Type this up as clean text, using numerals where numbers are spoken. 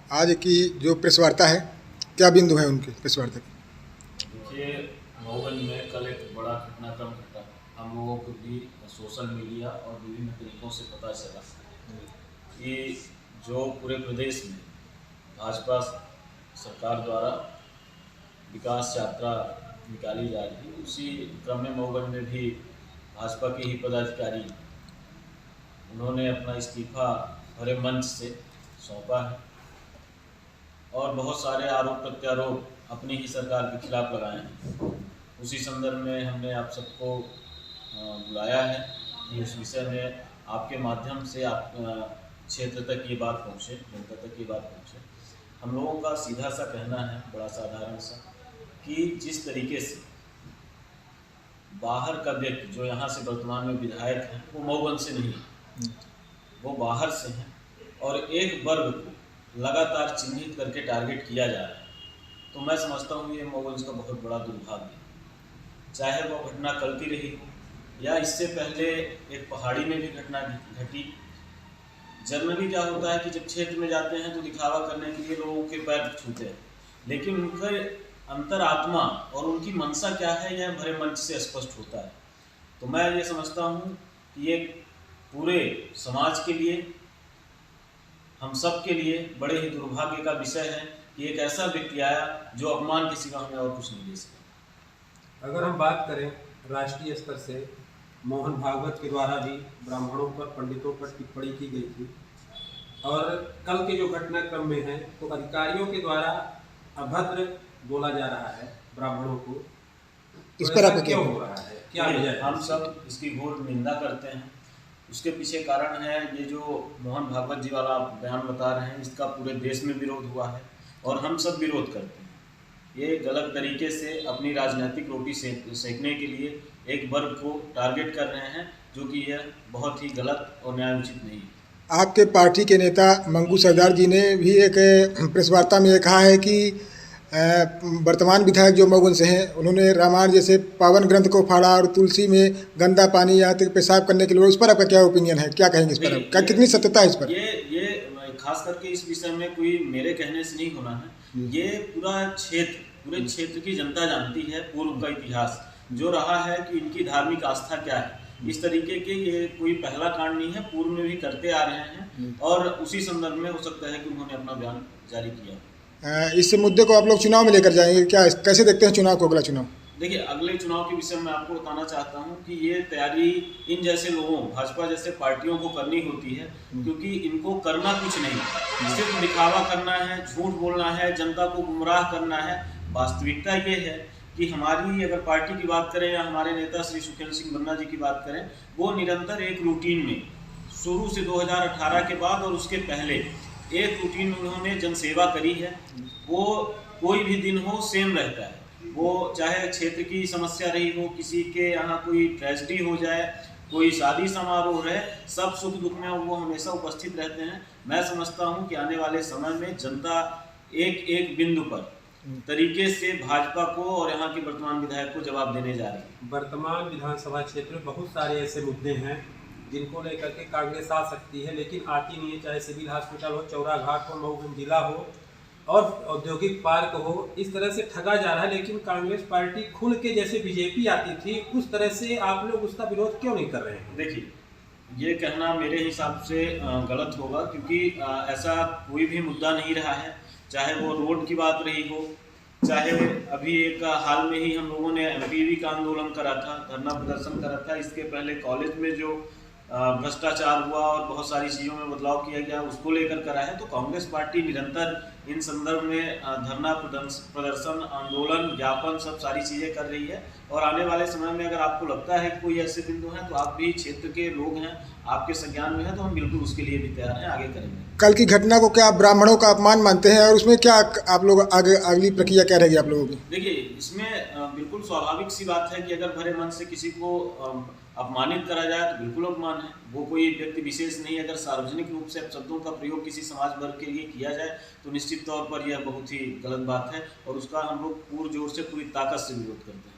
आज की जो प्रेस वार्ता है, क्या बिंदु है उनके प्रेस वार्ता के? देखिए, महोगंज में कल एक बड़ा घटनाक्रम घटा। हम लोगों को भी सोशल मीडिया और विभिन्न तरीकों से पता चला कि जो पूरे प्रदेश में भाजपा सरकार द्वारा विकास यात्रा निकाली जा रही है, उसी क्रम में महोगंज में भी भाजपा के ही पदाधिकारी उन्होंने अपना इस्तीफा भरे मंच से सौंपा है और बहुत सारे आरोप प्रत्यारोप अपनी ही सरकार के खिलाफ लगाए हैं। उसी संदर्भ में हमने आप सबको बुलाया है कि उस विषय में आपके माध्यम से आप क्षेत्र तक ये बात पहुँचे, जनता तक ये बात पहुँचे। हम लोगों का सीधा सा कहना है, बड़ा साधारण सा, कि जिस तरीके से बाहर का व्यक्ति जो यहाँ से वर्तमान में विधायक हैं, वो महोगंज से नहीं, वो बाहर से हैं और एक वर्ग को लगातार चिन्हित करके टारगेट किया जा रहा है, तो मैं समझता हूँ ये महोगंज का बहुत बड़ा दुर्भाग्य है। चाहे वो घटना कल की रही हो या इससे पहले एक पहाड़ी में भी घटना घटी। जनरली क्या होता है कि जब क्षेत्र में जाते हैं तो दिखावा करने के लिए लोगों के पैर छूते हैं, लेकिन उनके अंतरात्मा और उनकी मंशा क्या है यह भरे मंच से स्पष्ट होता है। तो मैं ये समझता हूँ कि ये पूरे समाज के लिए, हम सब के लिए बड़े ही दुर्भाग्य का विषय है कि एक ऐसा व्यक्ति आया जो अपमान के सिवा हमें और कुछ नहीं दे सका। अगर हम बात करें राष्ट्रीय स्तर से, मोहन भागवत के द्वारा भी ब्राह्मणों पर, पंडितों पर टिप्पणी की गई थी और कल के जो घटनाक्रम में है तो अधिकारियों के द्वारा अभद्र बोला जा रहा है ब्राह्मणों को। इस तो पर ऐसा आपको क्या क्यों हो रहा है, क्या वजह है? हम सब इसकी घोर निंदा करते हैं। उसके पीछे कारण है ये जो मोहन भागवत जी वाला आप बयान बता रहे हैं, इसका पूरे देश में विरोध हुआ है और हम सब विरोध करते हैं। ये गलत तरीके से अपनी राजनीतिक रोटी सेकने के लिए एक वर्ग को टारगेट कर रहे हैं, जो कि यह बहुत ही गलत और न्यायोचित नहीं है। आपके पार्टी के नेता मंगू सरदार जी ने भी एक प्रेस वार्ता में ये कहा है कि वर्तमान विधायक जो महोगंज से हैं, उन्होंने रामायण जैसे पावन ग्रंथ को फाड़ा और तुलसी में गंदा पानी यहाँ तक पेशाब करने के लिए। उस पर आपका क्या ओपिनियन है, क्या कहेंगे इस पर? क्या कितनी सत्यता है इस पर? ये खास करके इस विषय में कोई मेरे कहने से नहीं होना है। ये पूरे क्षेत्र की जनता जानती है पूर्व का इतिहास जो रहा है कि इनकी धार्मिक आस्था क्या है। इस तरीके के ये कोई पहला कांड नहीं है, पूर्व में भी करते आ रहे हैं और उसी संदर्भ में हो सकता है कि उन्होंने अपना बयान जारी किया। इस मुद्दे को आप लोग चुनाव में लेकर जाएंगे क्या? कैसे देखते हैं चुनाव को, अगला चुनाव? देखिए, अगले चुनाव के विषय में आपको बताना चाहता हूं कि ये तैयारी इन जैसे लोगों, भाजपा जैसे पार्टियों को करनी होती है, क्योंकि इनको करना कुछ नहीं, सिर्फ दिखावा करना है, झूठ बोलना है, जनता को गुमराह करना है। वास्तविकता ये है कि हमारी अगर पार्टी की बात करें या हमारे नेता श्री सुखेंद्र सिंह बन्ना जी की बात करें, वो निरंतर एक रूटीन में शुरू से 2018 के बाद और उसके पहले एक रूटीन में उन्होंने जनसेवा करी है। वो कोई भी दिन हो सेम रहता है, वो चाहे क्षेत्र की समस्या रही हो, किसी के यहाँ कोई ट्रेजिडी हो जाए, कोई शादी समारोह रहे, सब सुख दुख में वो हमेशा उपस्थित रहते हैं। मैं समझता हूँ कि आने वाले समय में जनता एक एक बिंदु पर तरीके से भाजपा को और यहाँ के वर्तमान विधायक को जवाब देने जा रही है। वर्तमान विधानसभा क्षेत्र में बहुत सारे ऐसे मुद्दे हैं जिनको लेकर के कांग्रेस आ सकती है, लेकिन आती नहीं है। चाहे सिविल हॉस्पिटल हो, चौरा घाट हो, महोगंज जिला हो और औद्योगिक पार्क हो, इस तरह से ठगा जा रहा है। लेकिन कांग्रेस पार्टी खुल के, जैसे बीजेपी आती थी उस तरह से आप लोग उसका विरोध क्यों नहीं कर रहे हैं? देखिए, ये कहना मेरे हिसाब से गलत होगा, क्योंकि ऐसा कोई भी मुद्दा नहीं रहा है। चाहे वो रोड की बात रही हो, चाहे अभी एक हाल में ही हम लोगों ने एमपीवी का आंदोलन करा था, धरना प्रदर्शन करा था। इसके पहले कॉलेज में जो भ्रष्टाचार हुआ और बहुत सारी चीज़ों में बदलाव किया गया, उसको लेकर करा है। तो कांग्रेस पार्टी निरंतर इन संदर्भ में धरना प्रदर्शन, आंदोलन, ज्ञापन, सब सारी चीज़ें कर रही है। और आने वाले समय में अगर आपको लगता है कि कोई ऐसे बिंदु हैं, तो आप भी क्षेत्र के लोग हैं, आपके संज्ञान में है, तो हम बिल्कुल उसके लिए भी तैयार हैं, आगे करेंगे। कल की घटना को क्या आप ब्राह्मणों का अपमान मानते हैं, और उसमें क्या आप लोग आगे अगली प्रक्रिया क्या रहेगी आप लोगों की? देखिए, इसमें बिल्कुल स्वाभाविक सी बात है कि अगर भरे मन से किसी को अपमानित करा जाए तो बिल्कुल अपमान है। वो कोई व्यक्ति विशेष नहीं। अगर सार्वजनिक रूप से शब्दों का प्रयोग किसी समाज वर्ग के लिए किया जाए तो निश्चित तौर पर यह बहुत ही गलत बात है और उसका हम लोग पूरे जोर से, पूरी ताकत से विरोध करते हैं।